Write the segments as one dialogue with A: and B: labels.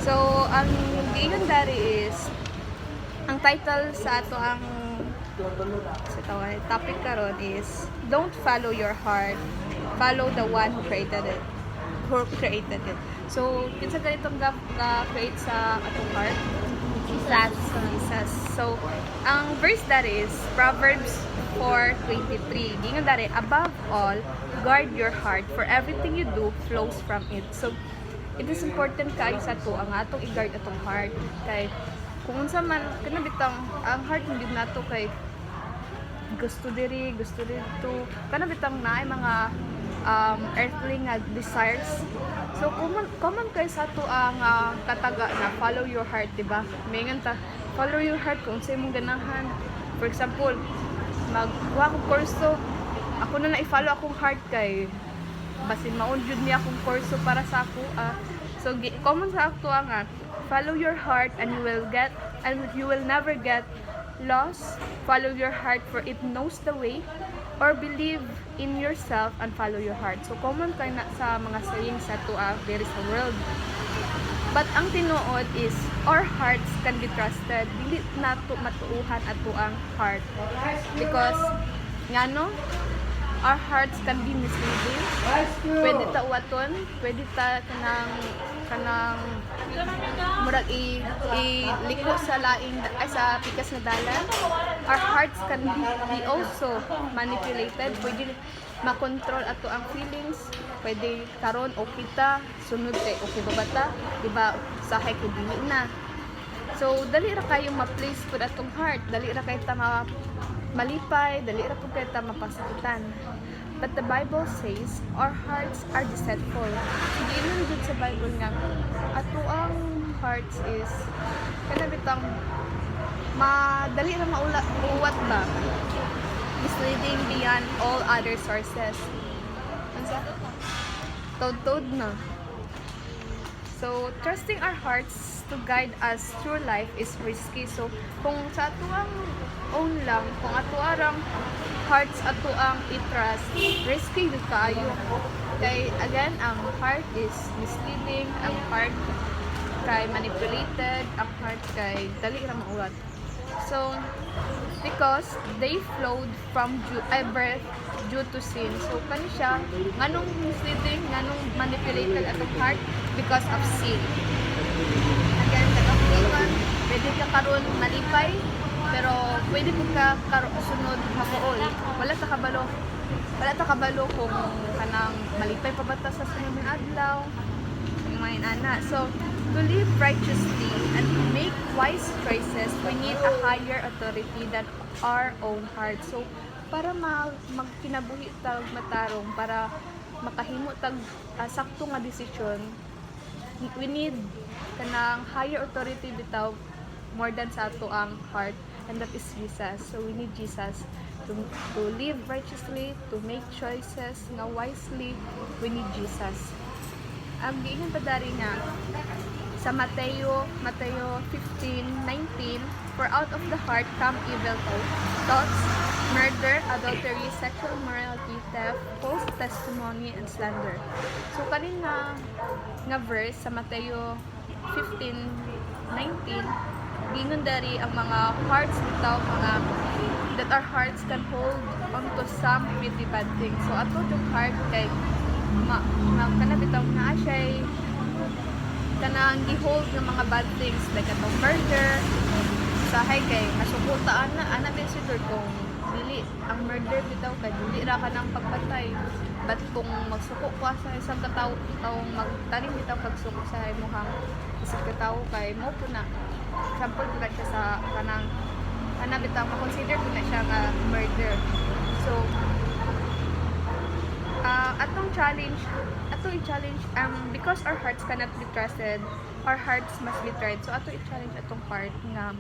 A: So, ang giingon dari is ang title sa ato ang topic karon is don't follow your heart, follow the one who created it. So, kinsa ganitong ga-create sa atong heart? Jesus. So, ang verse that is Proverbs 4:23. Gingon dari, above all, guard your heart, for everything you do flows from it. So, it is important kayo sa to ang atong i-guard atong heart. Kay kung unsa man kanabitang ang heart hindi nato kay gusto dito kanabitang naay mga earthly nga desires. So common kay sa to ang kataga na follow your heart, di ba? Mingan ta follow your heart kung sa imong ganahan. For example, magwa ko kurso, ako na i-follow akong heart kay basin maun jud niya akong kurso para sa ako. So common sa ako nga follow your heart and you will never get lost. Follow your heart for it knows the way, or believe in yourself and follow your heart. So common kay na sa mga sayings sa tuwa there is a world. But ang tinuod is our hearts can be trusted. Dili nato matuuhan ato ang heart. Because ngano our hearts can be misleading. Pwede ta uwaton, pwede ta kanang murag iliko sa laing ay sa pikas na dalan. Our hearts can be also manipulated. Pwede makontrol ato ang feelings. Pwede karon okay ta, sunod kay okay ba bata, di ba? Sahay ko dili na. So dali ra kayo ma-place pud atong heart, dali ra kay ta malipay, dali ra pud kay ta mapasakitan. But the Bible says our hearts are deceitful. Hindi man jud sa Bible nga ato ang hearts is kanabitang madali ra mauwat ba, misleading beyond all other sources. Unsa? Tod na. So trusting our hearts to guide us through life is risky. So kung sa ato ang own lang, kung ato arang hearts ato ang i-trust, risky yun kayo. Kay again, ang heart is misleading, ang heart kay manipulated, ang heart kay dali ra mauwat. So because they flowed from birth due to sin. So kani siya nganong misleading, nganong manipulated atong heart because of sin. Again, kagapuan, pwede ka karon malipay, pero pwede po ka sunod hamuol. Wala ta kabalo kung kanang malipay pa bata sa sunod ng adlaw. May ana. So to live righteously and to make wise choices, we need a higher authority than our own heart. So para magkinabuhi tag matarong, para makahimo tag sakto nga desisyon, we need kanang higher authority bitaw more than sa ato ang heart, and that is Jesus. So we need Jesus to live righteously, to make choices nga wisely. We need Jesus. Ang giingon pa dari nga sa Mateo 15:19, for out of the heart come evil thoughts, murder, adultery, sexual immorality, theft, false testimony, and slander. So kanina nga verse sa Mateo 15:19, gingon dari ang mga hearts bitaw mga that our hearts can hold onto some pretty bad things. So ato yung heart kay kanabitaw na siya kanang gi-hold ng mga bad things like atong murder, sahay kay masukutaan na ana din siguro kung dili ang murder bitaw kay dili ra ka nang pagpatay. But kung magsuko ka sa isang katawo magtanim bitaw pagsuko sa imong isang katawo kay mo po na example po na siya sa kanang bitaw ma-consider po na siya nga murder. So atong challenge because our hearts cannot be trusted, our hearts must be tried. So ato i-challenge atong heart nga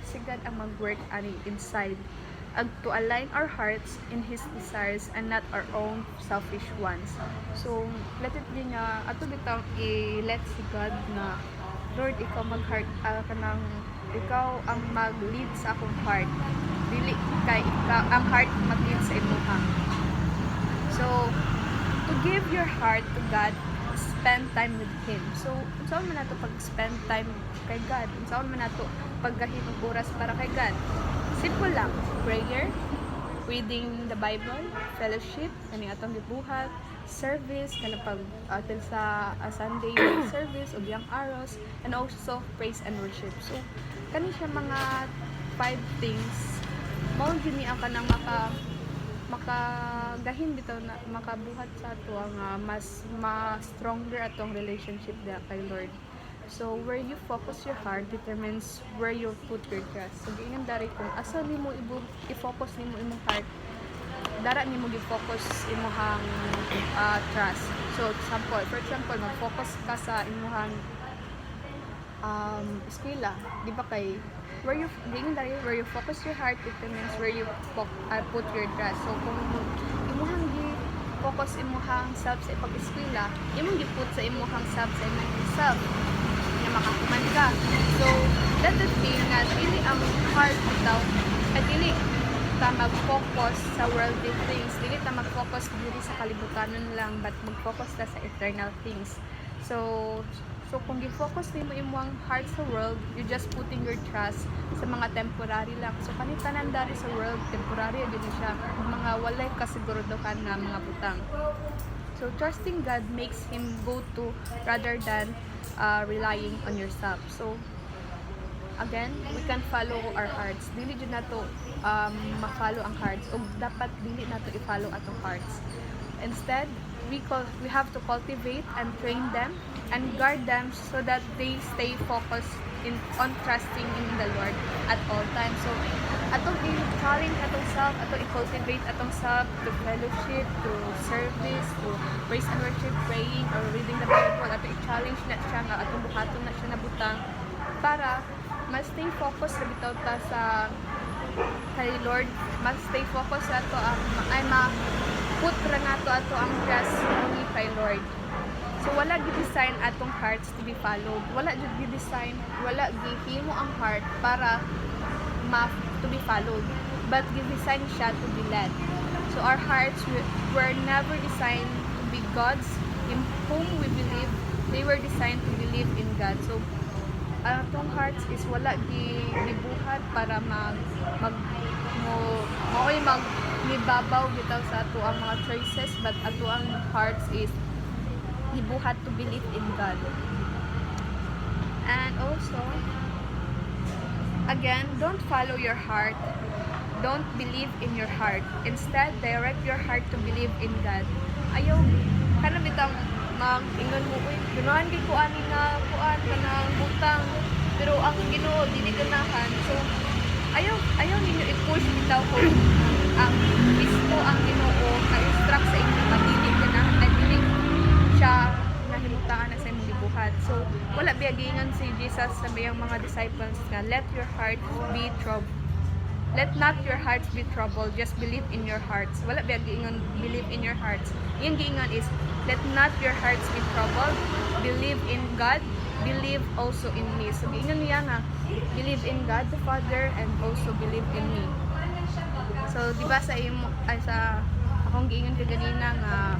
A: sigad ang mag-work ani inside to align our hearts in His desires and not our own selfish ones. So let it be nga ato bitaw i-let si God na Lord, ikaw mag-heart kanang ikaw ang mag-lead sa akong heart, dili kay ikaw ang heart mag-lead sa imong. So to give your heart to God spend time with Him. So, unsaon man nato pag-spend time kay God? Unsaon man nato paggahin og oras para kay God? Simple lang. Prayer, reading the Bible, fellowship, kani atong gibuhat, service, kana pag atin sa Sunday service o biyang aros, and also praise and worship. So, kani siya mga 5 things. Mao gyud ni ang kanang makagahin bitaw na makabuhat sa ato ang stronger atong relationship dia kay Lord. So where you focus your heart determines where you put your trust. So giingon dari kung asa nimo i-focus nimo imong heart, dara nimo gi-focus imong trust. So for example, mag-focus ka sa imong eskwela, di ba kay where you focus your heart determines where you put your trust. So kung imuhang gi-focus imuhang self sa pag-eskwela, imong gi-put sa imuhang self sa imong self na makahuman ka. So that the thing nga dili ang heart bitaw at dili ta mag-focus sa worldly things, dili ta mag-focus diri sa kalibutanon lang, but mag-focus ta sa eternal things. So kung gi-focus nimo imong heart sa world, you just putting your trust sa mga temporary lang. So kanitanan dari sa world, temporary din siya, mga walay kasigurudohan nga mga butang. So trusting God makes Him go to rather than relying on yourself. So again, we can follow our hearts. Dili jud nato ma-follow ang hearts, ug dapat dili nato i-follow atong hearts. Instead, we have to cultivate and train them and guard them so that they stay focused on trusting in the Lord at all times. So atong i-challenge atong self, atong i-cultivate atong self to fellowship, to service, to praise and worship, praying or reading the Bible. Atong i-challenge na siya nga atong buhaton na siya na butang para mas stay focused sa bitaw ta sa kay Lord, mas stay focused sa ato put ra nato ato ang trust only kay Lord. So wala gi-design atong hearts to be followed. Wala jud gi-design, wala gihimo ang heart para to be followed, but gi-design siya to be led. So our hearts were never designed to be gods in whom we believe. They were designed to believe in God. So atong hearts is wala gibuhat para nibabaw bitaw sa ato ang mga choices, but ato ang hearts is gibuhat to believe in God. And also, again, don't follow your heart. Don't believe in your heart. Instead, direct your heart to believe in God. Ayaw, kana bitang ingon mo, uy, ganahan kay kuan kanang butang, pero ang Ginoo dili ganahan. So ayaw ninyo i-push bitaw ko ang mismo ang Ginoo ka-instruct sa inyo na dili ganahan, ay dili siya nahimutangan na sa imong gibuhat. So wala biyagingan si Jesus sa iyang mga disciples nga let not your hearts be troubled, just believe in your hearts. Wala biyagingan believe in your hearts. Yung giingan is let not your hearts be troubled, believe in God, believe also in me. So giingan niya nga believe in God the Father and also believe in me. So di ba sa akong giingan kaganina nga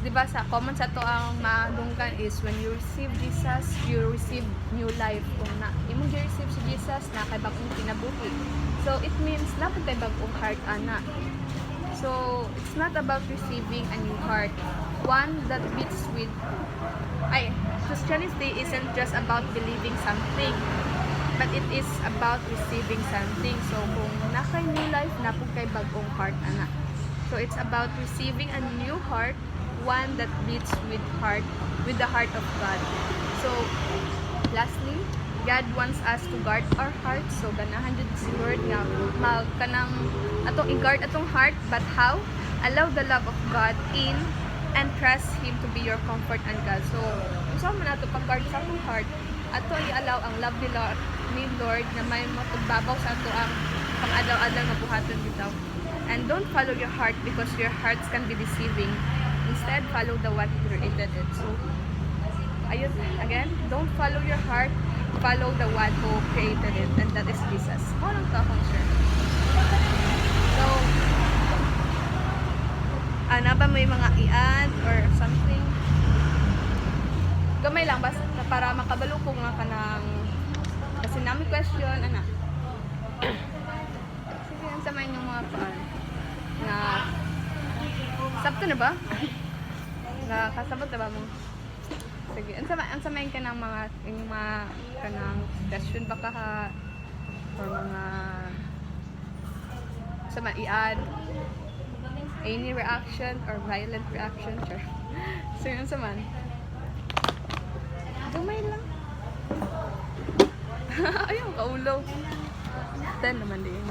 A: di ba sa common sa to ang madunggan is when you receive Jesus, you receive new life. Kung na imong receive si Jesus, na kay bagong kinabuhi. So it means na kay bagong heart ana. So it's not about receiving a new heart, one that beats with Christianity isn't just about believing something, but it is about receiving something. So kung na kay new life, na po kay bagong heart ana. So it's about receiving a new heart, one that beats with the heart of God. So lastly, God wants us to guard our hearts. So ganahan jud si Lord nga kanang atong i-guard atong heart, but how? Allow the love of God in and trust Him to be your comfort and God. So unsa man ato pag-guard sa atong heart, ato i-allow ang love ni Lord na may matugbabaw sa ato ang pang-adlaw-adlaw nga buhaton bitaw. And don't follow your heart because your hearts can be deceiving. Instead, follow the one who created it. So, ayun, again, don't follow your heart, follow the one who created it, and that is Jesus. Ano lang to akong share. So, Ana ba may mga i-add or something? Gamay lang basta para makabalukog nga ka ng kasi namin question ana. Sige, ang samayin yung mga paan na sabto na ba? Na kasabot na ba mo? Sige, ang samayin ka ng mga yung mga kanang question baka ha or mga sama i-add any reaction or violent reaction sure. So yun sa man gamay lang. Ayun, kaulo 10 naman din.